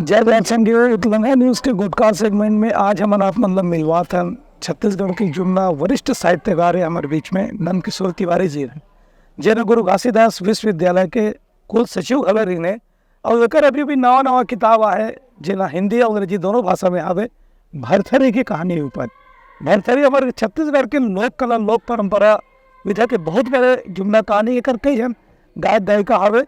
जय बहन संघ तेलंगाना न्यूज़ के गुडकास्ट सेगमेंट में आज हमारा आप मतलब मिलवा था छत्तीसगढ़ की जुमला वरिष्ठ साहित्यकार है हमारे बीच में नंद किशोर तिवारी जी हैं जिन्हें गुरु घासीदास विश्वविद्यालय के कुल सचिव हवे रही ने और लेकर अभी भी नवा नवा किताब आए जिना हिंदी और अंग्रेजी दोनों भाषा में आवे भरथरी की कहानी ऊपर। भरथरी हमारे छत्तीसगढ़ के लोक कला लोक परंपरा विधा के बहुत बड़े जुमला कहानी एक कई जन गायक गायिका हवे।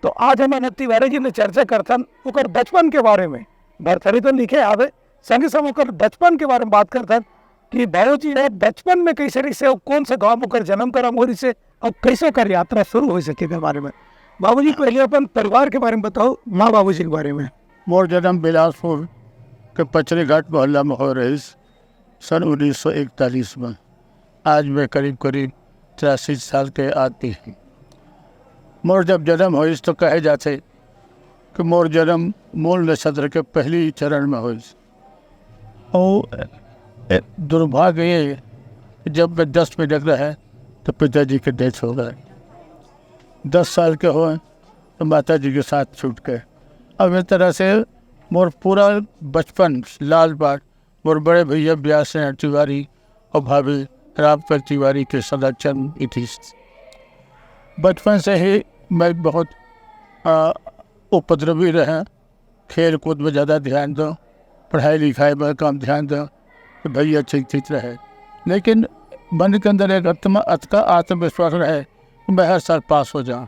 तो आज हम नंद तिवारी जी ने चर्चा करथन ओकर बचपन के बारे में। भरथरी तो लिखे आवे संगे संग ओकर बचपन के बारे में बात करथन कि बाबू जी है बचपन में कैसे रही से कौन से गाँव में जन्म करा मोरी से और कैसे कर यात्रा शुरू हो सके के बारे में। बाबू जी पहले अपन परिवार के बारे में बताओ, माँ बाबू जी के बारे में। मोर जन्म बिलासपुर के पचरी घाट मोहल्ला में हो रही सन 1941 में। आज मैं करीब 83 साल के आदमी हूँ। मोर जब जन्म हो तो कहे जाते कि मोर जन्म मूल नक्षत्र के पहली चरण में हो। और दुर्भाग्य ये जब मैं 10 में लग रहा है तो पिताजी के डेथ हो गए। 10 साल के हुए तो माता जी के साथ छूट गए। अब इस तरह से मोर पूरा बचपन लाल बाग मोर बड़े भैया व्यास नारायण तिवारी और भाभी रामकर तिवारी के संरक्षण थी। बचपन से ही मैं बहुत उपद्रवी रहा। खेल कूद में ज़्यादा ध्यान दो, पढ़ाई लिखाई में कम ध्यान दो कि भैया ठीक रहे। लेकिन मन के अंदर एक आत्मविश्वास रहे कि मैं हर साल पास हो जाऊँ।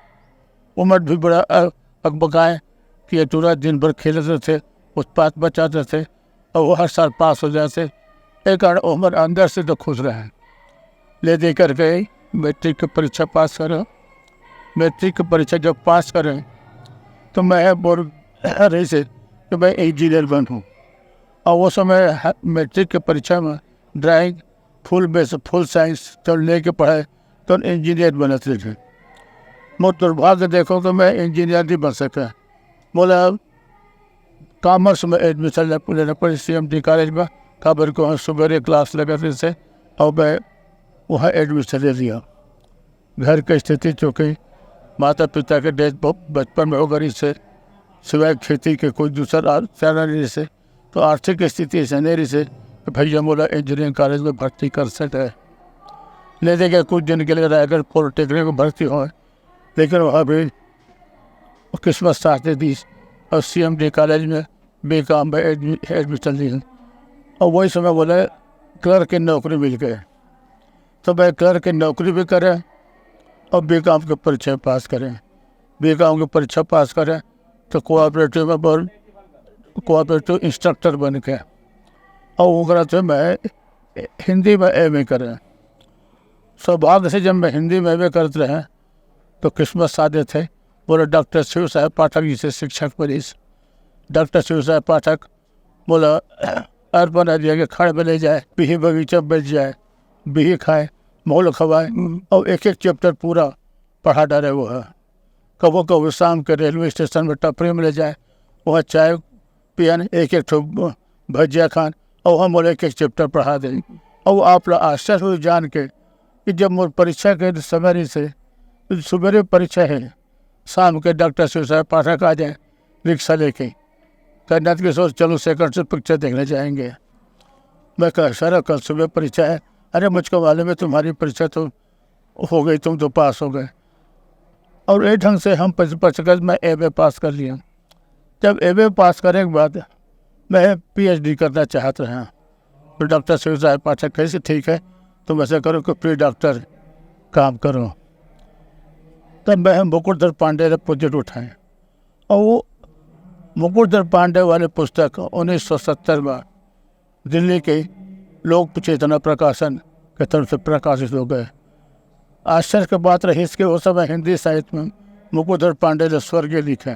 उम्र भी बड़ा अकबकाए कि पूरा दिन भर खेलते थे, उत्पात बचाते थे और वो हर साल पास हो जाते। एक उम्र अंदर से तो खुश रहे। ले दे कर गए मैट्रिक की परीक्षा पास करें। मैट्रिक की परीक्षा जब पास करें तो मैं बोल रही से कि मैं इंजीनियर बनूँ। और वो समय मैट्रिक की परीक्षा में ड्राइंग फुल साइंस तो लेके पढ़े तो इंजीनियर बनते थे। मोर दुर्भाग्य देखो कि मैं इंजीनियर नहीं बन सका। बोला कॉमर्स में एडमिशन लेना पड़ी CMT कॉलेज में। खबर को सुबह क्लास लगाते थे और मैं वहाँ एडमिशन ले लिया। घर की स्थिति चूँकि माता पिता के डेथ बचपन में हो गई से सिवाय खेती के कोई दूसरा चारा नहीं से, तो आर्थिक स्थिति ऐसा नहीं रही से भैया बोला इंजीनियरिंग कॉलेज में भर्ती कर सकते हैं। ले देगा कुछ दिन के लिए रायगढ़ पॉलिटेक्निक में भर्ती हो, लेकिन वहाँ भी किस्मत साथ दी और CMT कॉलेज में B.Com में एडमिशन ली। और वही समय बोले क्लर्क की नौकरी मिल गई। तो मैं क्लर्क की नौकरी भी करें और B.Com की परीक्षा पास करें। B.Com की परीक्षा पास करें तो कोऑपरेटिव में कोऑपरेटिव इंस्ट्रक्टर बन गया। और वो तो मैं हिंदी में MA करें। सौभाग्य से जब मैं हिंदी में MA करते रहे तो किस्मत साधे थे। बोले डॉक्टर शिव साहब पाठक जी से शिक्षक बनी। डॉक्टर शिव साहब पाठक बोला अर्पण दिया कि खड़ में ले जाए, बिही बगीचा बच जाए, बिही खाए, मोल खवाए और एक चैप्टर पूरा पढ़ा डाले। वो है कबो शाम के रेलवे स्टेशन में टपरी में ले जाए, वहाँ चाय पियान, एक भजिया खान और हम बोले एक चैप्टर पढ़ा दें। और वो आप लोग आश्चर्य हुए जान के कि जब मोर परीक्षा के समय से सुबह परीक्षा है, शाम के डॉक्टर शिव साहब पाठक आ जाए रिक्शा लेके कहना की सोच चलो सेकंड से पिक्चर देखने जाएंगे। मैं कहा सर कल सुबह परीक्षा है। अरे मुझको मालूम है तुम्हारी परीक्षा तो हो गई, तुम तो पास हो गए। और एक ढंग से हम पचकर मैं MA पास कर लिया। जब MA पास करने के बाद मैं PhD करना चाहता रहा। तो डॉक्टर शिव साहब पाठक कैसे ठीक है तुम ऐसा करो कि प्री डॉक्टर काम करो। तब मैं मुकुटधर पांडे ने प्रोजेक्ट उठाए और वो मुकुटधर पांडे वाले पुस्तक 1970 में दिल्ली के लोक चेतना प्रकाशन के तरफ से प्रकाशित हो गए। आश्चर्य की बात रही इसके उस समय हिंदी साहित्य में मुकुटधर पांडे ने स्वर्गीय लिखे।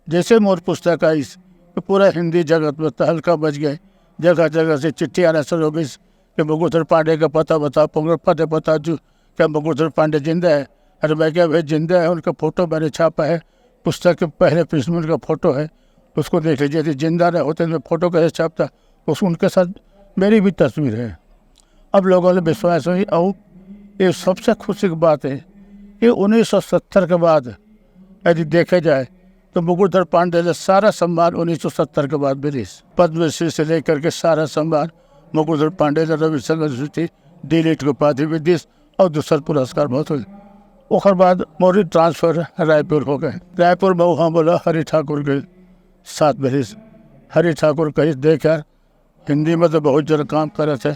जैसे मोर पुस्तक आई तो पूरा हिंदी जगत में तहलका बच गए। जगह जगह से चिट्ठी आना शुरू हो गई कि मुकुटधर पांडे का पता बताओ, पता बता जो क्या मुकुटधर पांडे जिंदा है। अरे मैं क्या भाई जिंदा है, उनका फ़ोटो मैंने छापा है। पुस्तक के पहले पृष्ठ में उनका फ़ोटो है, उसको देख लीजिए। यदि जिंदा रहे होते मैं फ़ोटो कैसे छापता, उसको उनके साथ मेरी भी तस्वीर है। अब लोगों ने विश्वास हुई। और ये सबसे खुशी की बात है कि 1970 के बाद यदि देखे जाए तो मुकुटधर पांडे ने सारा सम्मान 1970 के बाद मिली। पद्मश्री से लेकर के सारा सम्मान मुकुटधर पांडे ने रविशंकर यूनिवर्सिटी D.Litt की उपाधि भी दी और दूसरा पुरस्कार बहुत हुए। उसके बाद मोरी ट्रांसफर रायपुर हो गए। रायपुर में वहाँ बोला हरि ठाकुर के साथ मेरी हरि ठाकुर कहीं देखा हिंदी में तो बहुत जरा काम कर रहे थे,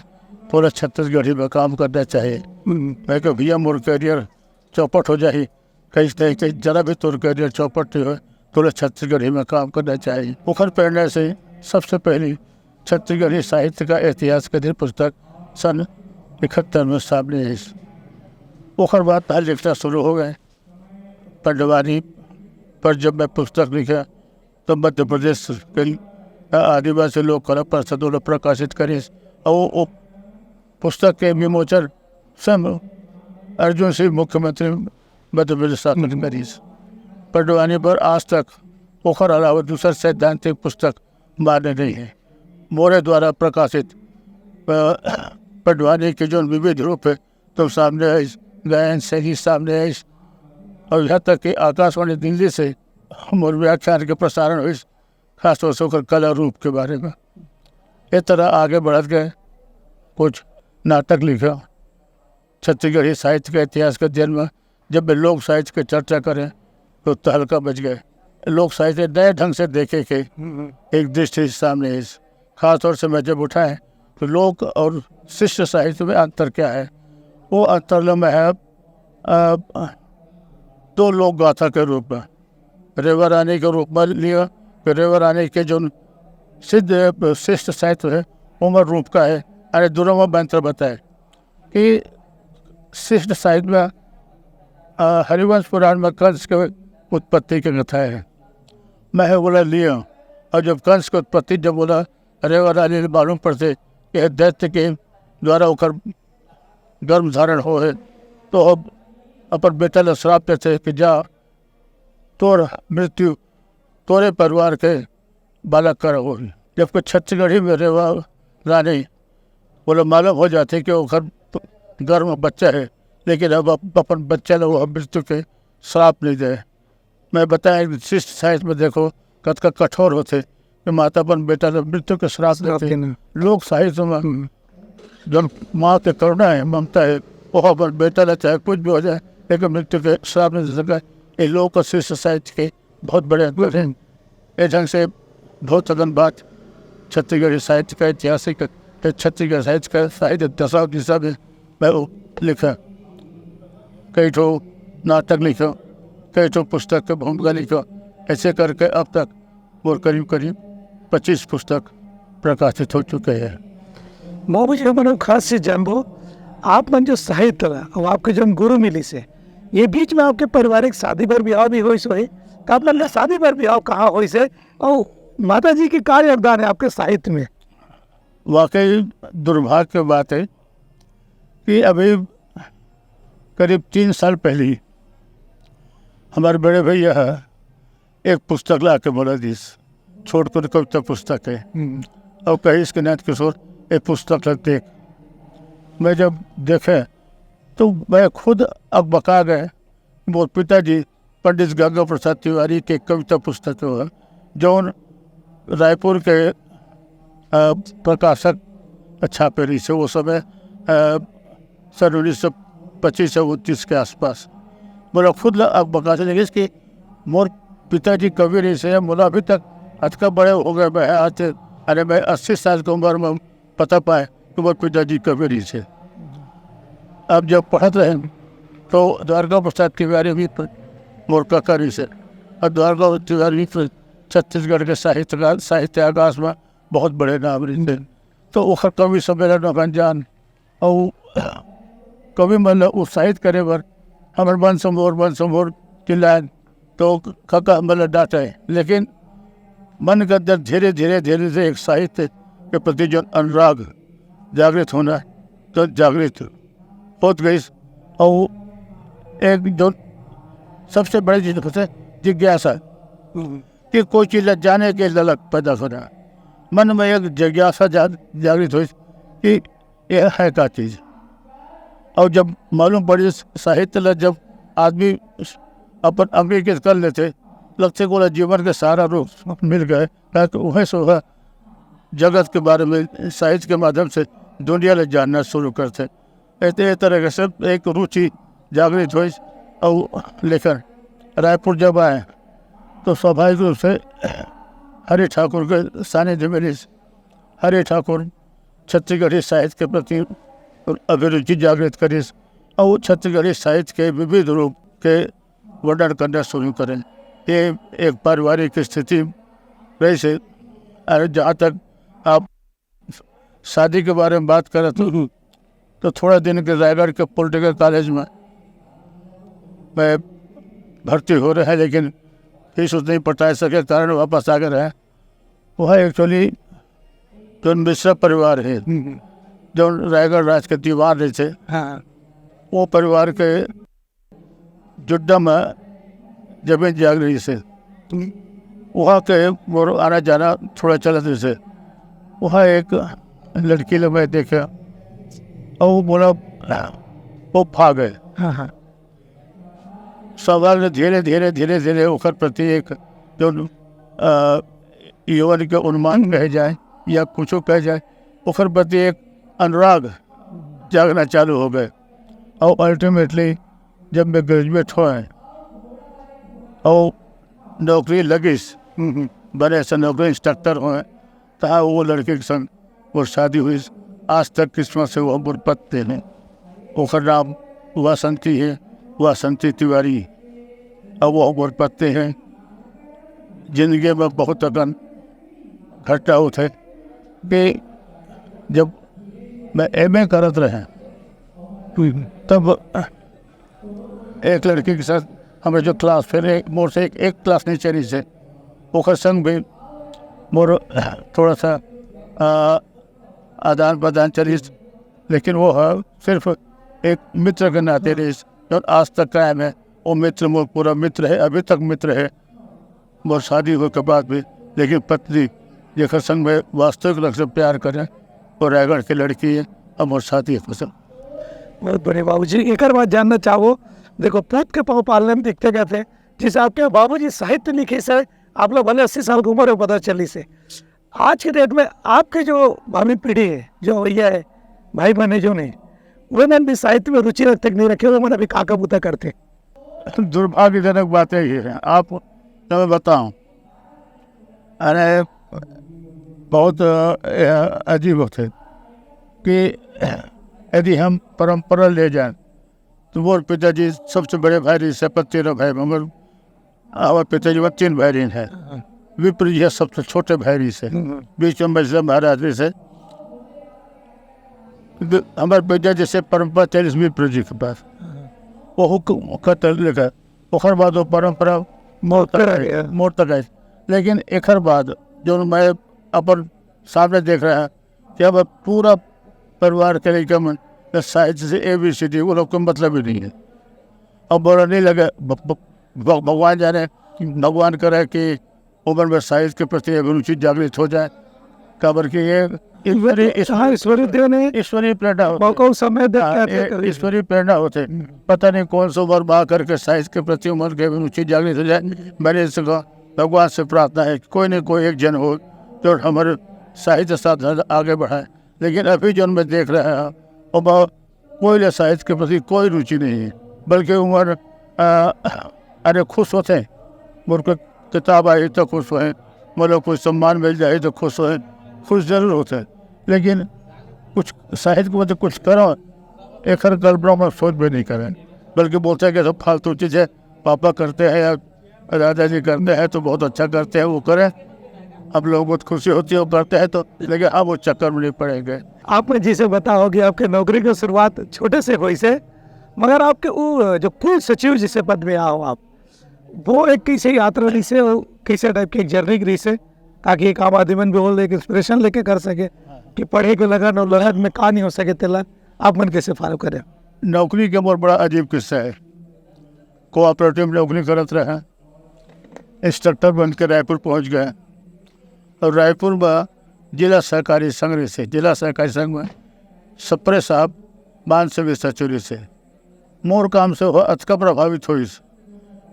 पूरा छत्तीसगढ़ी में काम करना चाहिए। मैं कहा भैया मोर करियर चौपट हो जाए, कहीं जरा भी तोर करियर चौपट नहीं हो, थोड़ा छत्तीसगढ़ी में काम करना चाहिए। उखर पढ़ने से सबसे पहली छत्तीसगढ़ी साहित्य का इतिहास के दिन पुस्तक सन 71 में सामने आई। उखर बाद पहले लिखना शुरू हो गए। पंडवानी पर जब मैं पुस्तक लिखा तो मध्य प्रदेश के आदिवासी लोक कला परिषद ने प्रकाशित करी और वो पुस्तक के विमोचन स्वयं अर्जुन सिंह मुख्यमंत्री मध्य प्रदेश शासन करी। पंडवानी पर आज तक ओखर अलावा दूसरा सैद्धांतिक पुस्तक मान्य नहीं है। मोरे द्वारा प्रकाशित पंडवानी के जो विविध रूप है तो सामने आई, गायन शैली सामने आई और यहाँ तक कि आकाशवाणी दिल्ली से मोर व्याख्यान के प्रसारण हुई, खासतौर से होकर कला रूप के बारे में। इस तरह आगे बढ़त गए। कुछ नाटक लिखा। छत्तीसगढ़ी साहित्य के इतिहास के जन्म जब वे लोक साहित्य की चर्चा करें तो तहलका बच गए। लोक साहित्य नए ढंग से देखे के एक दृष्टि सामने आई। खासतौर से मैं जब उठाएं तो लोक और शिष्य साहित्य में अंतर क्या है। वो अंतर में है दो लोक गाथा के रूप में रेवा रानी के रूप में लिया। रेवा रानी के जो सिद्ध शिष्ट साहित्य है उमर रूप का है। अरे दोनों में मंत्र बताए कि शिष्ट साहित्य में हरिवंश पुराण में कंस के उत्पत्ति की कथा है। मैं बोला लिया और जब कंस की उत्पत्ति जब बोला रेवा रानी ने मालूम पड़ते कि दैत्य के द्वारा होकर गर्भ धारण हो है तो अब अपन बेटा ने श्राप देते कि जा तोर मृत्यु तोरे परिवार के बालक कर हो। जबकि छत्तीसगढ़ी में रेवा रानी बोले मालूम हो जाते कि वो गर्भ में बच्चा है, लेकिन अब अपन बच्चा ने वो मृत्यु के श्राप नहीं दे। मैं बताया शिष्ट साहित्य में देखो कतका कठोर होते कि माता अपन बेटा ने मृत्यु के श्राप देते। लोक साहित्य में जब माँ के करुणा है ममता है वो अपन बेटा ने चाहे कुछ भी हो जाए लेकिन मृत्यु के श्राप नहीं दे सका। ये लोक और शिष्ट साहित्य के बहुत बड़े अंतर हैं। इस ढंग से बहुत अगन बात छत्तीसगढ़ी साहित्य का ऐतिहासिक छत्तीसगढ़ साहित्य का साहित्य दशा दिशा में मैं वो लिखा। कई ठो नाटक लिखा, कई ठो पुस्तक के भूमिका लिखा। ऐसे करके अब तक वो करीब 25 पुस्तक प्रकाशित हो चुके हैं। मुझे हमारा खास से जानबो आप मन जो साहित्य और आपके जो गुरु मिली से ये बीच में आपके पारिवारिक शादी पर ब्याह भी हो सोए का आप मतलब शादी पर ब्याह कहाँ हो से और माता जी की कार्य योगदान है आपके साहित्य में। वाकई दुर्भाग्य की बात है कि अभी करीब 3 साल पहले ही हमारे बड़े भैया एक पुस्तक ला के बोला दी छोड़कर कविता पुस्तक है और कहीं इसके नाथ किशोर एक पुस्तक देख। मैं जब देखे तो मैं खुद अब बका गए। वो पिताजी पंडित गंगा प्रसाद तिवारी के कविता पुस्तक है जो रायपुर के प्रकाशक छापे रही से वो समय सन 1925 से 29 के आसपास। बोला खुद अब बका से लेकिन इसकी मोर पिताजी कवि रही से बोला अभी तक अतका बड़े हो गए। मैं आज अरे मैं 80 साल की उम्र में पता पाए कि मोर पिताजी कवि रही से। अब जब पढ़ते रहे तो द्वारका प्रसाद तिवारी भी मोर काका रही से और द्वारका तिवारी भी छत्तीसगढ़ के साहित्य आकाश में बहुत बड़े नाम रही थे। तो वो कवि सम्मेलन में अनजान और कवि मन उत्साहित करे बर हमारे मन संभोर चिल्लाए तो काका मतलब डांटे। लेकिन मन के अंदर धीरे धीरे से एक साहित्य के प्रति जो अनुराग जागृत होना तो जागृत होत गई। और एक जो सबसे बड़ी चीज़ है जिज्ञासा कि कोई चीज़ जाने के ललक पैदा होना। मन में एक जिज्ञासा जागृत हुई कि यह है क्या चीज़। और जब मालूम पड़ी साहित्य जब आदमी अपन अंग्रेजी कर लेते लगते को जीवन के सारा रूप मिल गए ताकि वहीं से वह जगत के बारे में साहित्य के माध्यम से दुनिया ने जानना शुरू करते। ऐसे तरह से एक रुचि जागृत हुई और लेकर रायपुर जब आए तो स्वाभाविक रूप से हरि ठाकुर के सानिध्य में हरि ठाकुर छत्तीसगढ़ी साहित्य के प्रति अभिरुचि जागृत करी और छत्तीसगढ़ी साहित्य के विविध रूप के वर्णन करना शुरू करें। ये एक पारिवारिक स्थिति रही से। और जहाँ तक आप शादी के बारे में बात करें तो थोड़ा दिन के रायगढ़ के पॉलिटिकल कॉलेज में मैं भर्ती हो रहा है, लेकिन फीस उतनी पटा सके कारण वापस आ गए रहे। वह एक्चुअली जो मिश्रा परिवार है जो रायगढ़ राज के दीवार रहे थे, हाँ, वो परिवार के जुड्डा में जमीन जाग रही से वहाँ के वो आना जाना थोड़ा चलत रहे से। वहाँ एक लड़की लोग मैं देखा और वो बोला वो भाग गए। हाँ, हाँ, सवाल धीरे धीरे धीरे धीरे ओकर प्रति एक जो यौवन के उन्मान कहे जाए या कुछ कहे जाए, ओकर प्रति एक अनुराग जागना चालू हो गए। और अल्टीमेटली जब मैं ग्रेजुएट हुए और नौकरी लगिस बड़े से नौकरी इंस्ट्रक्टर हुए तहाँ वो लड़के के संग वो शादी हुई। आज तक किस्मत से वो बुरपत हैं। ओकर नाम वासंती है, वासंती तिवारी। अब वो बुरपत्ते हैं। जिंदगी में बहुत अगन घटना होते कि जब मैं एमए करत रहे तब एक लड़की के साथ हमें जो क्लास फिर मोर से एक क्लास नीचे रही से ओकर संग भी मोर थोड़ा सा आदान प्रदान चली, लेकिन वो सिर्फ एक मित्र के नाते रही और आज तक कायम है। वो मित्र मोर पूरा मित्र है, अभी तक मित्र है मोर शादी हो के बाद भी। लेकिन पत्नी जेकर संग में वास्तविक रूप से प्यार करें और रायगढ़ की लड़की है और मोर शादी है पसंद। बहुत बड़े बाबूजी। एक बात जानना चाहो, देखो पूत के पाँव पालने में दिखते गए थे जिस आपके बाबूजी साहित्य लिखे से आप लोग भले 80 साल की उम्र है पता चली से। आज के डेट में आपके जो भावी पीढ़ी है, जो भैया है, भाई बहने जो नहीं, उन्होंने भी साहित्य में रुचि रखते नहीं रखे, उन्होंने अभी काका बूता करते। दुर्भाग्यजनक बातें ये हैं। आप मैं बताऊं, अरे बहुत अजीब होते कि यदि हम परंपरा ले जाएं तो वो पिताजी सबसे बड़े भाई रही से 13 भाई, मगर हमारे पिताजी में 3 भाई रही है। विप्र जी है सबसे छोटे भाई रही से, बीच में मैसे महाराज रही से। हमारे पिताजी से परंपरा 40 विप्र जी के पास वो हुक्म खतर लिखा। ओखर बाद वो परंपरा मोड़ तक आई। लेकिन एकर बाद जो मैं अपन सामने देख रहा है कि अब पूरा परिवार के लेकर मन साहित्य से ABCD वो लोग को मतलब ही नहीं है। अब बोला नहीं लगे भगवान जाने, भगवान करे कि उम्र में साहित्य के प्रति अभिरुचि जागृत हो जाए। खबर की ये ईश्वरीय प्रेरणा ईश्वरीय प्रेरणा होते। पता नहीं कौन सा उम्र बा करके साहित्य के प्रति उम्र के अभिरुचि जागृत हो जाए। मैंने इसका भगवान से प्रार्थना है कोई न कोई एक जन हो जो हमारे साहित्य साथ आगे बढ़ाए। लेकिन अभी जो मैं देख रहा है और कोई साहित्य के प्रति कोई रुचि नहीं है, बल्कि उम्र अरे खुश होते हैं मुझको किताब आई तो खुश हुए, मतलब कोई सम्मान मिल जाए तो खुश हुए, खुश जरूर होते हैं। लेकिन कुछ साहित्य को मतलब कुछ करो एक कल्पना में सोच भी नहीं करें, बल्कि बोलते हैं कि सब फालतू चीज़ है, पापा करते हैं या दादाजी करते हैं तो बहुत अच्छा करते हैं, वो करें। अब लोगों को खुशी होती है वो करते हैं तो, लेकिन अब वो चक्कर में नहीं पड़ेंगे। आपने जिसे बताओ कि आपके नौकरी की शुरुआत छोटे से हुई से, मगर आपके वो जो कुल सचिव जिसे पद में आओ आप, वो एक कैसे यात्रा रही से, कैसे टाइप की एक जर्नी रही से, ताकि एक आम आदमी भी बोल एक इंस्पिरेशन लेके कर सके कि पढ़े के लगन और लहर में कहा नहीं हो सके तिला आप मन कैसे फॉलो करें। नौकरी के बहुत बड़ा अजीब किस्सा है। कोऑपरेटिव में नौकरी करते रहे, इंस्ट्रक्टर बन के रायपुर पहुँच गए और रायपुर में जिला सहकारी संघ से, जिला सहकारी संघ में सप्रे साहब मान से भी सचुरी से मोर काम से हो अचका प्रभावित हुई।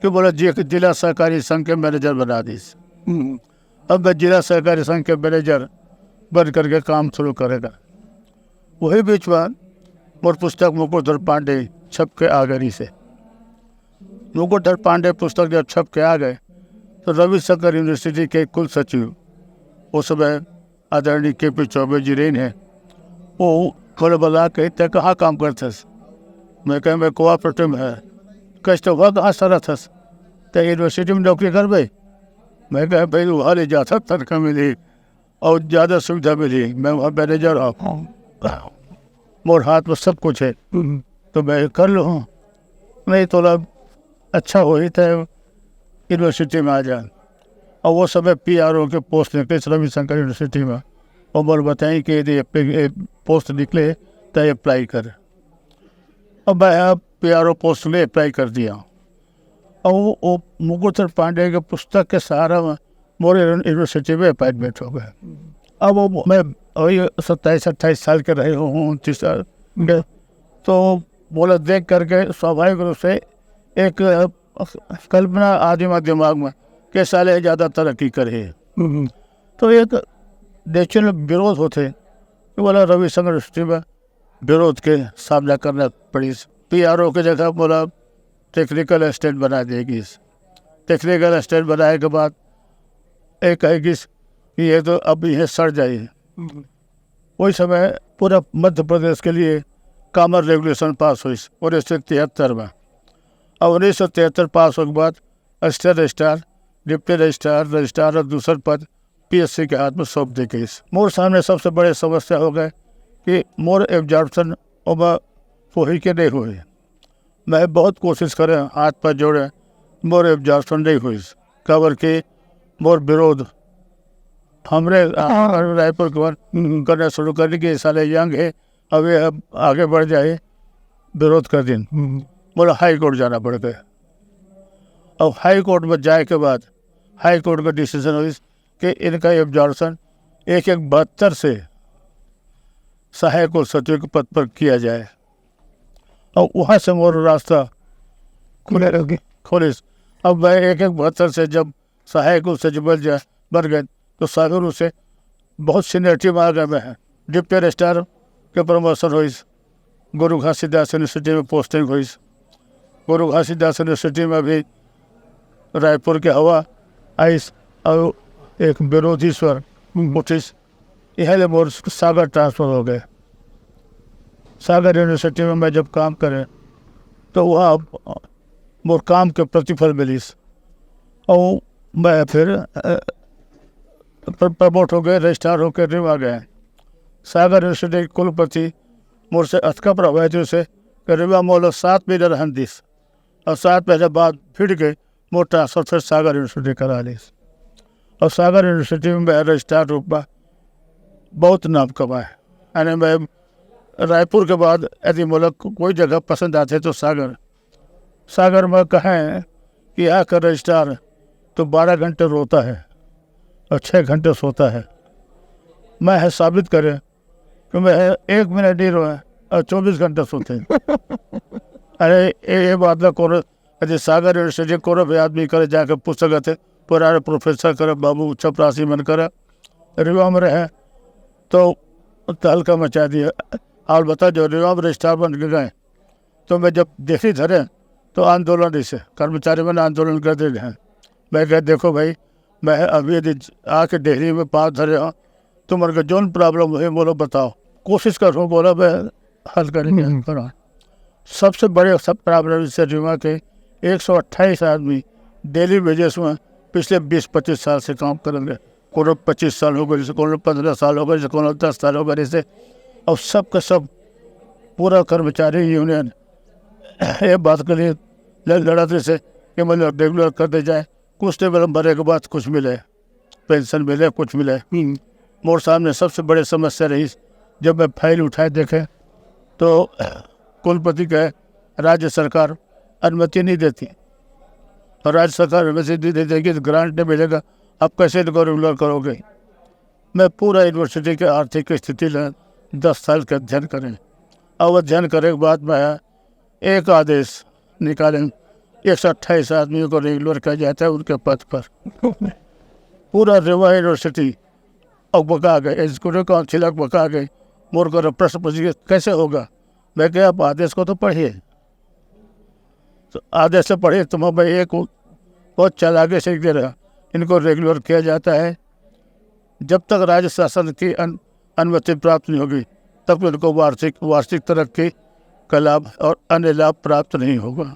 कि बोला जी जिला सहकारी संघ के मैनेजर बना दी। अब मैं जिला सहकारी संघ के मैनेजर बन करके काम शुरू करेगा। वही बीच में मोर पुस्तक मुकुटधर पांडे छप के आ गई से। मुकुटधर पांडे पुस्तक जब छप के आ गए तो रविशंकर यूनिवर्सिटी के कुल सचिव उस समय आदरणीय KP चौबे जी रही हैं, वो बोले बता के ते कहाँ काम करते? मैं कह मैं कोऑपरेटिव में है। कह वह कहाँ सारा था तो यूनिवर्सिटी में नौकरी कर भाई। मैं कह भाई वहाँ ले जाता तनख्वाह मिली और ज़्यादा सुविधा मिली, मैं वहाँ मैनेजर हूँ, मोर हाथ में सब कुछ है तो मैं कर लूँ। नहीं तो अच्छा हो ही था यूनिवर्सिटी में आ जाए। और वो समय PRO के पोस्ट निकले रविशंकर यूनिवर्सिटी में, और बोल बताएं कि यदि पोस्ट निकले तो अप्लाई कर। अब मैं PRO पोस्ट में अप्लाई कर दिया और वो मुकुटधर पांडे के पुस्तक के सहारा में मोर यूनिवर्सिटी में अपॉइंटमेंट हो गया। अब वो मैं वही 27-28 साल के रहे हूँ, 29 साल के, तो बोला देख करके स्वाभाविक रूप से एक कल्पना आदमी दिमाग में कि साले ज़्यादा तरक्की करे। तो एक नेचुरल विरोध होते कि बोला रविशंकर यूनिवर्सिटी में विरोध के सामना करना पड़ी। PRO की जगह बोला टेक्निकल असिस्टेंट बना देगी। टेक्निकल असिस्टेंट बनाने के बाद एक कहेगी कि ये तो अब यह सड़ जाए। वही समय पूरा मध्य प्रदेश के लिए कॉमन रेगुलेशन पास हुई 1973 में। और 1973 पास होने के बाद assistant registrar, deputy registrar, registrar और दूसरा पद PSC के हाथ में सौंप दी गई। मोर सामने सबसे बड़े समस्या हो गए कि मोर एब्जॉर्प्शन और वही के नहीं हुए। मैं बहुत कोशिश करें, हाथ पर जोड़े, मोर एब्जॉर्प्शन नहीं हुई। कवर के मोर विरोध हमरे रायपुर के करना शुरू करने के साले यंग है, अब ये आगे बढ़ जाए, विरोध कर दिन। बोला हाई कोर्ट जाना पड़ गया। अब हाई कोर्ट में जाए के बाद हाई कोर्ट का डिसीजन हुई कि इनका एब्जॉर्प्शन 1172 से सहायक कुल सचिव के पद पर किया जाए। और वहाँ से मोर रास्ता खोलिस। अब मैं 1172 से जब सहायक कुल सचिव बन गए तो सागर उसे बहुत सीनियरिटी में आ गया। मैं डिप्टी रजिस्ट्रार के प्रमोशन हुई, गुरु घासीदास यूनिवर्सिटी में पोस्टिंग हुई। गुरु घासीदास यूनिवर्सिटी में भी रायपुर के हवा आई और एक विरोधी स्वर उठिस। यह मोर सागर ट्रांसफ़र हो गए। सागर यूनिवर्सिटी में मैं जब काम करें तो वहाँ मोर काम के प्रतिफल मिलीस और मैं फिर प्रमोट हो गए, रजिस्ट्रार होकर रिम आ गए। सागर यूनिवर्सिटी के कुलपति मोर से अथका प्रभावित से रिवा मोल 7 महीने रहन दिस और 7 महीने बाद फिर गए मोर ट्रांसफर फिर सागर यूनिवर्सिटी करा लीस। और सागर यूनिवर्सिटी में मैं रजिस्ट्रार रूप में बहुत नाम कमाए। यानी मैं रायपुर के बाद यदि मुल्क कोई जगह पसंद आते तो सागर में कहें कि यहाँ का रजिस्ट्रार तो 12 घंटे रोता है और 6 घंटे सोता है। मैं है साबित करें कि मैं 1 मिनट नहीं रोए और 24 घंटे सोते हैं। अरे ये बात ना करो, यदि सागर यूनिवर्सिटी को भी आदमी करे जाके पूछ सकते पुराने प्रोफेसर करे बाबू चपरासी मन करे रिवा में रहे तो तहलका मचा दिया। और बता जो रिवा में रजिस्ट्रार बन के गए तो मैं जब देखी धरे तो आंदोलन इसे कर्मचारी मैंने आंदोलन कर दे हैं। मैं कह देखो भाई मैं अभी यदि आके डेहरी में पाँव धरे हो तुम्हारे को जोन प्रॉब्लम हुई बोलो बताओ, कोशिश करो, बोला मैं हल करेंगे। सबसे बड़े सब प्रॉब्लम इससे रिवा के 128 आदमी डेली वेजेस में पिछले 20-25 साल से काम करेंगे। कोनो 25 साल हो गए, कोनो 15 साल हो गए, कोनो 10 साल हो गए ऐसे। और सब का सब पूरा कर्मचारी यूनियन ये बात के लिए लड़ाते से कि मतलब रेगुलर करते जाए, कुछ टेबल भरने के बाद कुछ मिले, पेंशन मिले, कुछ मिले। मोर सामने सबसे बड़ी समस्या रही जब मैं फाइल उठाए देखे तो कुलपति कहे राज्य सरकार अनुमति नहीं देती और राज्य सरकार अनुमति नहीं देगी तो ग्रांट नहीं मिलेगा, आप कैसे इनको रेगुलर करोगे। मैं पूरा यूनिवर्सिटी के आर्थिक स्थिति 10 साल का अध्ययन करें और अध्ययन करने के बाद मैं एक आदेश निकालें 128 आदमियों को रेगुलर किया जाता है उनके पद पर। पूरा रेवा यूनिवर्सिटी अकबका गए, एग्जीक्यूटिव काउंसिल अकबका गए। मोर कर प्रश्न पूछिए कैसे होगा। मैं क्या आप आदेश को तो पढ़िए, तो आदेश से पढ़िए। तो मैं एक बहुत चालाकी से दे रहा, इनको रेगुलर किया जाता है जब तक राज्य शासन की अनुमति प्राप्त नहीं होगी तब इनको वार्षिक तरक्की का लाभ और अन्य लाभ प्राप्त नहीं होगा।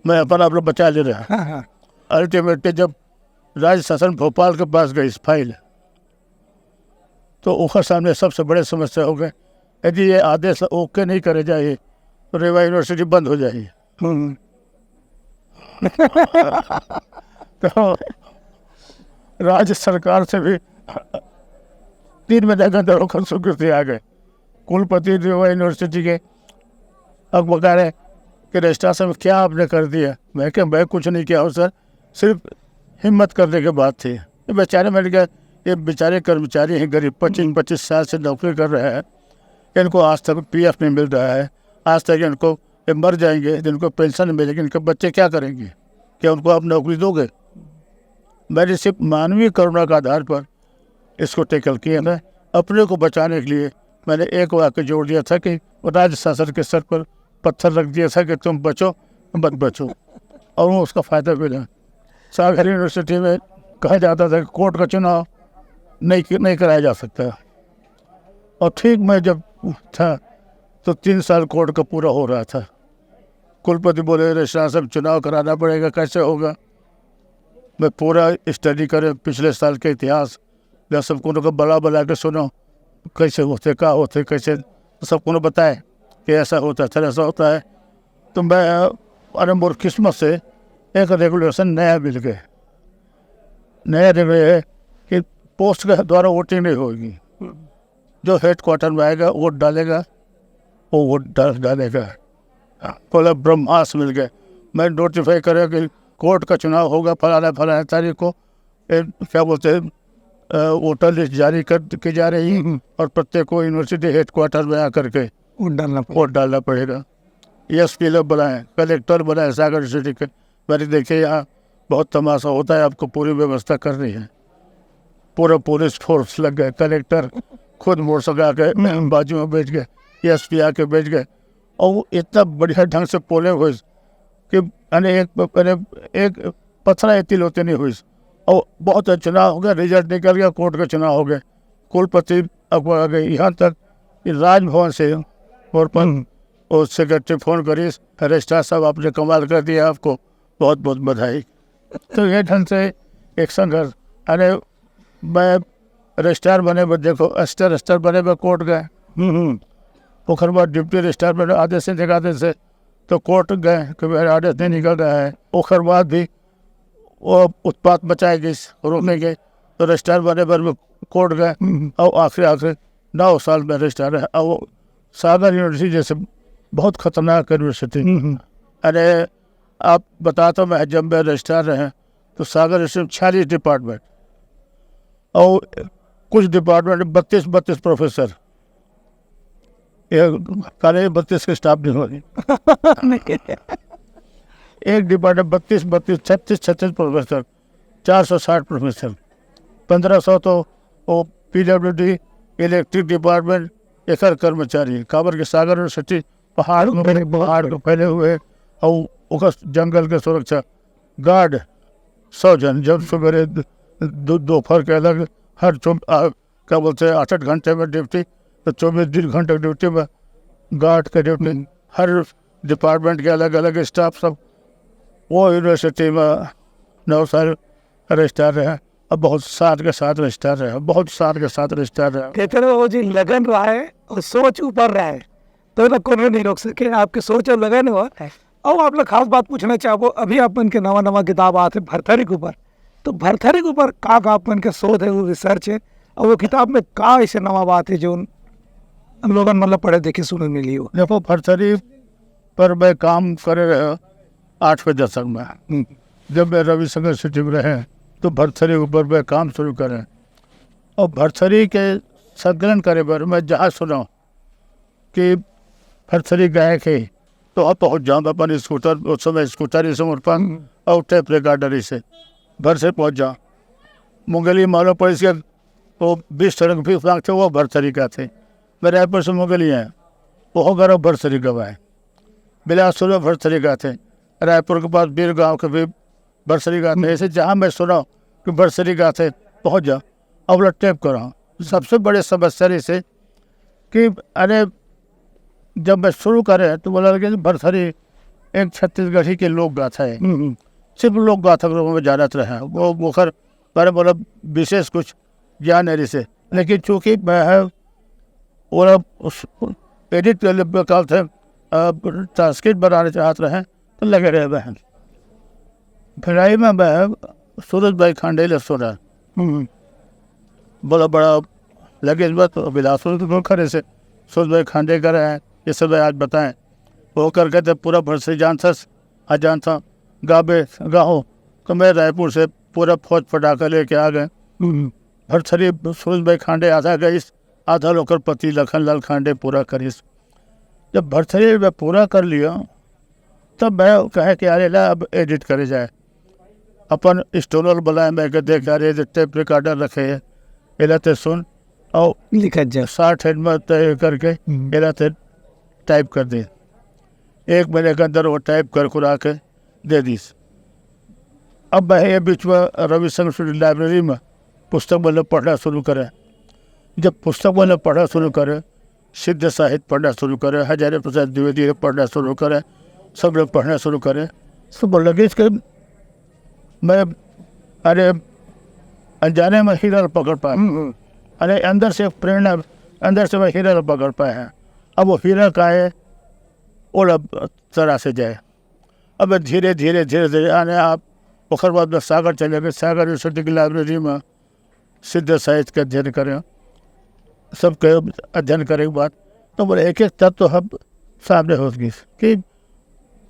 मैं अपना आप लोग बचा ले रहा। हाँ हाँ। अल्टीमेटली जब राज्य शासन भोपाल के पास गई इस फाइल, तो उनके सामने सबसे बड़े समस्या हो गए, यदि ये आदेश ओके नहीं करे जाए तो रेवा यूनिवर्सिटी बंद हो जाएगी। तो राज्य सरकार से भी 3 महीने के अंदर होकर स्वीकृति आ गए। कुलपति रेवा यूनिवर्सिटी के अब बता रहे कि रजिस्ट्रार में क्या आपने कर दिया। मैं क्या, मैं कुछ नहीं किया हूँ सर, सिर्फ हिम्मत करने के बाद थी। ये बेचारे, मैंने कहा ये बेचारे कर्मचारी हैं, गरीब 25 साल से नौकरी कर रहे हैं, इनको आज तक पीएफ नहीं मिल रहा है, आज तक इनको ये मर जाएंगे, इनको पेंशन नहीं मिलेगी, इनके बच्चे क्या करेंगे, क्या उनको आप नौकरी दोगे। मैंने सिर्फ मानवीय करुणा का आधार पर इसको टेकल किया है। अपने को बचाने के लिए मैंने एक वाक्य जोड़ दिया था कि राज्य शासन के सर पर पत्थर रख दिया था कि तुम बचो मत बचो, और वो उसका फ़ायदा मिला। सागर यूनिवर्सिटी में कहा जाता था कि कोर्ट का चुनाव नहीं कराया जा सकता, और ठीक मैं जब था तो 3 साल कोर्ट का पूरा हो रहा था। कुलपति बोले रजिस्ट्रार साहब चुनाव कराना पड़ेगा, कैसे होगा। मैं पूरा स्टडी करे पिछले साल के इतिहास, जब सबको बला के सुनो कैसे होते, क्या होते, कैसे, तो सबको बताए कि ऐसा होता है, ऐसा होता है। तो मैं अरे मोर किस्मत से एक रेगुलेशन नया मिल गए। नया रेगुलेशन कि पोस्ट के द्वारा वोटिंग नहीं होगी, जो हेड क्वार्टर में आएगा वोट डालेगा, वो वोट डालेगा। बोला ब्रह्मास्त्र मिल गए। मैं नोटिफाई करें कि कोर्ट का चुनाव होगा फलाना तारीख को, क्या बोलते हैं, वोटर लिस्ट जारी की जा रही है, और प्रत्येक को यूनिवर्सिटी हेड क्वार्टर में आकर के वोट डालना पड़ेगा। एसपी लोग बनाए, कलेक्टर बनाए सागर यूनिवर्सिटी के। मैंने देखिए यहाँ बहुत तमाशा होता है, आपको पूरी व्यवस्था करनी है। पूरा पुलिस फोर्स लग गए, कलेक्टर खुद मोटरसाइकिल आके बाजू में बैठ गए, एसपी आके बैठ गए, और वो इतना बढ़िया ढंग से पोलिंग हुई कि एक पत्थर इतनी होते नहीं हुई, और बहुत अच्छा चुनाव हो गया, रिजल्ट निकल गया, कोर्ट का चुनाव हो गया, कुलपति अकबर आ गए। यहाँ तक कि राजभवन से और पर और सेक्रेटरी फ़ोन करी, रजिस्ट्रार साहब आपने कमाल कर दिया, आपको बहुत बहुत बधाई। तो ये ढंग से एक संघर्ष। अरे मैं रजिस्ट्रार बने, देखो रजिस्ट्रार बने में कोर्ट गए, ओखर बाद डिप्टी रजिस्ट्रार बने, आदेश से जगह से तो कोर्ट गए कि मेरा आदेश नहीं निकल रहा है। ओखर बाद भी वो उत्पात बचाए गई, रोकने गए, तो रजिस्ट्रार बने पर कोर्ट गए, और आखिरी 9 साल में रजिस्ट्रार रहे। और वो सागर यूनिवर्सिटी जैसे बहुत खतरनाक यूनिवर्सिटी। अरे आप बताता मैं, जब मैं रजिस्ट्रार रहे तो सागर यूनिवर्सिटी 46 डिपार्टमेंट, और कुछ डिपार्टमेंट 32 प्रोफेसर, 32 के स्टाफ नहीं होगी। एक डिपार्टमेंट 32 36 प्रोफेसर, 460 प्रोफेसर, 1500 तो वो PWD इलेक्ट्रिक डिपार्टमेंट, 1 कर्मचारी। काबर के सागर यूनिवर्सिटी पहाड़ को फैले हुए, और जंगल के सुरक्षा गार्ड 100 जन। जब सवेरे दोपहर के अलग, हर क्या बोलते हैं 8 घंटे में ड्यूटी, तो 24 घंटे ड्यूटी में गार्ड के ड्यूटी, हर डिपार्टमेंट के अलग अलग स्टाफ सब। वो यूनिवर्सिटी में 9 साल रजिस्ट्रार रहे, अब बहुत साल के साथ रजिस्ट्रार रहे, बहुत साल के साथ रजिस्ट्रार रहे। कहते हैं वो जी लगन रहा है और सोच ऊपर रहा है, तो ना कोई नहीं रोक सके आपकी सोच और लगन हुआ है। और आप लोग खास बात पूछना चाहो, अभी अपन के नवा किताब आते भरथरी के ऊपर, तो भरथरी के ऊपर का अपन के शोध है, वो रिसर्च है, और वो किताब में का ऐसे नवा बात है जो हम लोग मतलब पढ़े देखे सुने मिली हो। देखो भरथरी पर मैं काम करे रहे 8वें दशक में, जब मैं रविशंकर सिटी में रहे तो भरथरी ऊपर मैं काम शुरू करें, और भरथरी के संकलन करे पर मैं जहाँ सुना कि भरथरी गए थे तो वहाँ पहुँच जाऊँ अपन स्कूटर, उस समय स्कूटर इस उम्र पर और टेप रिकॉर्डर से घर से पहुँच जाऊँ। मुंगेली मालूम पड़ इसके वो 20 सड़क भी फ्लांग थे, वो भरसरी का थे। मैं रायपुर से मुंगेली आया, वो घर भरसरी गवाए, बिलासपुर में भरसरी का थे, रायपुर के पास बीर गाँव के भी भरसरी का थे। ऐसे जहाँ मैं सुना कि भरसरी का थे पहुँच जाओ, अब लोग टेप कर रहा हूँ। सबसे बड़े समस्या इसे कि अरे जब मैं शुरू करे तो बोला कि भरसरी एक छत्तीसगढ़ी के लोक गाथा है, सिर्फ लोक गाथा के रूप में जानत रहे हैं। वो मुखर पर बोला विशेष कुछ ज्ञान है इसे, लेकिन चूँकि मैं वो एडिट काल थे ट्रांसक्रिप्ट बनाने चाहते रहे तो लगे रहे वह भिड़ाई में मैं सूरज भाई खांडेल सुना, बोला बड़ा लगे इस बात तो बिलासपुर तो खड़े से सूरज भाई खांडे कर रहे हैं, ये सब आज बताएं। वो करके थे पूरा भरसरी जानथस आज जानता गाहो, तो मैं रायपुर से पूरा फौज पटाखा लेके आ गए भरसरी। सूरज भाई खांडे आधा गईस, आधा लोकर पति लखन लाल खांडे पूरा करीस। जब भरसरी में पूरा कर लिया तब मैं कहे कि अरे ला अब एडिट करे जाए। अपन स्टोनर बुलाए, मैं कह देख अरे टेप रिकॉर्डर रखे है, एलाते सुन और लिखा जाए 60 हेड में तय करके एलाते टाइप कर दे। 1 महीने के अंदर वो टाइप कर कुरा के दे दी। अब मैं ये बीच में रविशंकर लाइब्रेरी में पुस्तक मतलब पढ़ना शुरू करें। जब पुस्तक मतलब पढ़ना शुरू करें, सिद्ध साहित्य पढ़ना शुरू करें, हजारे प्रसाद द्विवेदी पढ़ना शुरू करें, सब लोग पढ़ना शुरू करें, सब लगे इसके मैं अरे अनजाने में हीरा पकड़ पाया। अरे अंदर से प्रेरणा, अंदर से मैं हीरा पकड़ पाए हैं। अब वो हीरा का है और तरह से जाए। अब धीरे धीरे धीरे धीरे आने आप ओखर बाद में सागर चले गए। सागर यूनिवर्सिटी की लाइब्रेरी में सिद्ध साहित्य का अध्ययन करें, सबके अध्ययन करने के बाद तो बोले एक एक तत्व हम सामने हो गई कि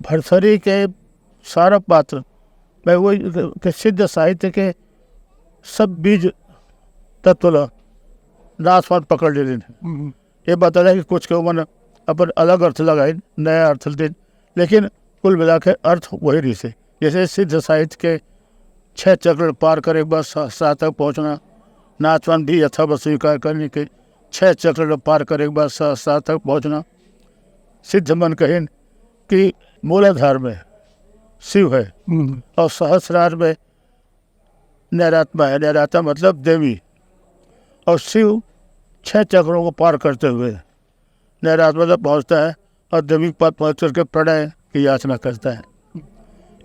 भरसरी के सारा पात्र मैं वही सिद्ध साहित्य के सब बीज तत्व नाशवान पकड़ ले रहे। ये बता रहे कि कुछ के उमन अपन अलग अर्थ लगाए, नया अर्थ दे, लेकिन कुल मिला के अर्थ वही रही से। जैसे सिद्ध साहित्य के 6 चक्र पार करे एक बार 7 तक पहुँचना, नाचवान भी यथा स्वीकार करने के 6 चक्र पार करे एक बार 7 तक पहुँचना। सिद्ध मन कहें कि मूलाधार में शिव है और सहस्रार में नैरात्मा है। नैरात्मा मतलब देवी, और शिव 6 चक्रों को पार करते हुए नैरात्मा तक पहुँचता है और देवी के पास पहुँच करके प्रणय की याचना करता है।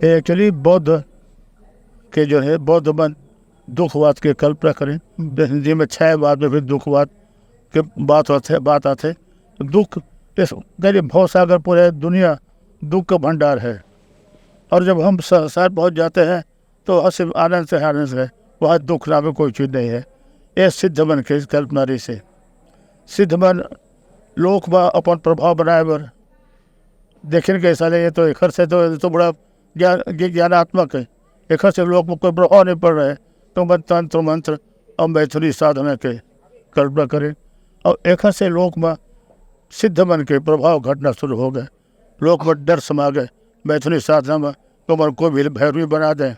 ये एक्चुअली बौद्ध के जो है बौद्ध मन दुखवाद की कल्पना करें। हिंदी में 6 बात में भी दुखवाद के बात आते दुख इस गरीब भव सागर पूरे दुनिया दुख का भंडार है। और जब हम संसार पहुँच जाते हैं तो वहाँ सिर्फ आनंद से है, वहाँ दुख नाम कोई चीज़ नहीं है। ये सिद्ध मन की कल्पना रही से सिद्ध मन लोक में अपन प्रभाव बनाए बर देखें कैसा नहीं। ये तो एक से तो बड़ा ज्ञानात्मक है। एक से लोक में कोई प्रभाव नहीं पड़ रहा है तो मन तंत्र मंत्र और मैथुनी साधना के कल्पना करें। और एक से लोक में सिद्ध मन के प्रभाव घटना शुरू हो गए, लोक में डर समा गए। मैथुनी साधना में तो मन को भी भैरवी बना दें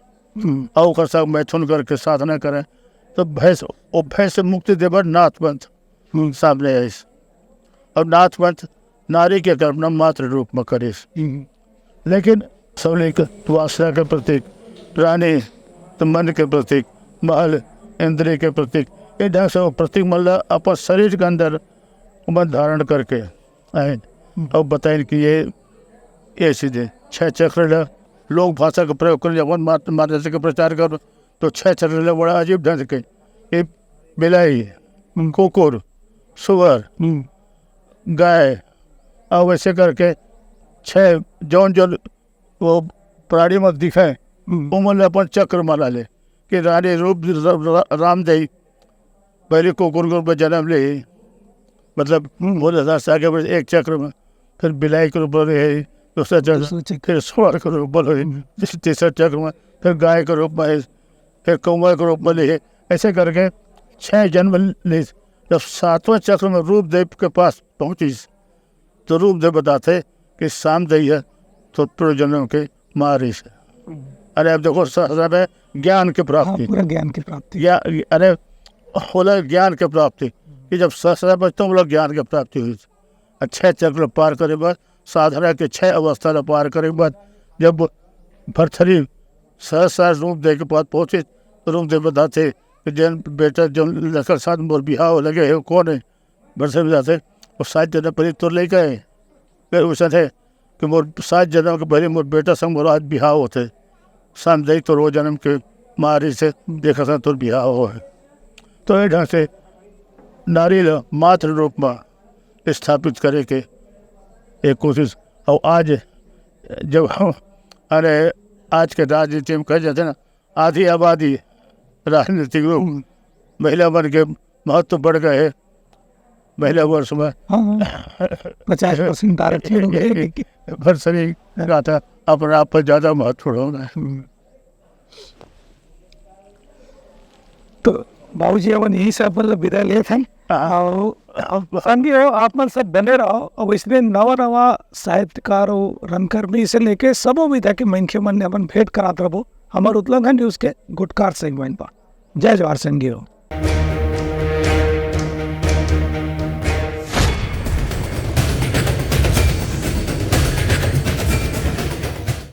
और उसका सब मैथुन करके साधना करें तो भय से मुक्ति देवर नाथपंथ सामने है। और नाथपंथ नारी के कल्पना मात्र रूप में करे। लेकिन सबलिक वासना के प्रतीक, रानी तो मन के प्रतीक, महल इंद्रिय के प्रतीक, ये ढंग से वो प्रतीक मतलब अपन शरीर के अंदर मन धारण करके आए और बताएं कि ये चीज़ें 6 चक्र लोक भाषा का प्रयोग कर अपन मान्यता का प्रचार कर तो 6 चक्र बड़ा अजीब ढंग के ये बिलाई, कुकुर, सुअर, गाय और वैसे करके 6 जौन वो प्राणी मत दिखाए वो मन अपन चक्र माना ले कि रानी रूप रामदेव पहले कुकुर रूप में जन्म ले, मतलब बोले से आगे बढ़े 1 चक्र में, फिर बिलाई के रूप में दूसरा चक्र, फिर सुअर के रूप में तीसरा चक्र में, फिर गाय के रूप में, फिर कौआ के रूप में ले। ऐसे करके 6 जन्म ले। जब 7वें चक्र में रूपदेव के पास पहुँची तो रूपदेव बताते कि सामदई है तो पूर्वजन्म के मारिश है। अरे अब देखो साहब है ज्ञान की हाँ, प्राप्ति, पूरा ज्ञान की प्राप्ति। या अरे बोला ज्ञान की प्राप्ति कि जब सहस्रा बचतों बोला ज्ञान की प्राप्ति हुई थी। 6 चक्र पार करे बाद साधना के 6 अवस्था पार करे बाद जब भरथरी सहसा रूप दे के पास पहुँचे तो रूप दे बताते कि जन बेटा जो लड़का साथ मोर बिहाव हो लगे है कौन है। भरथरी बताते और 7 जन्म पहले तो ले गए फिर वैसा थे कि मोर 7 जन्म के पहले मोर बेटा संग मोर आज बिहाव होते सामदई तो रो जन्म के मारी से देखा था तो बिहाव हो है। तो ये ढंग से नारी ल मात्र रूप में स्थापित करे के एक कोशिश। और आज जब हम अरे आज के राजनीति में कह जाते ना आधी आबादी राजनीतिक रूप महिला वर्ग के महत्व बढ़ गए है। महिला वर्ष में हाँ, 50% आरक्षण हो गए। भरसरी कहा था अपने आप पर ज़्यादा महत्वपूर्ण होना है। तो बाबूजी अपन यही सब मतलब विदाई ले थे और संगी हो आप मन सब बने रहो। और इसलिए नवा नवा साहित्यकार रनकर भी इसे लेके सबो विधा के मनखे मन ने अपन भेंट करात रहो हमारे उत्तराखंड न्यूज़ के गुटकार सेगमेंट पर। जय जवाहर संगी हो।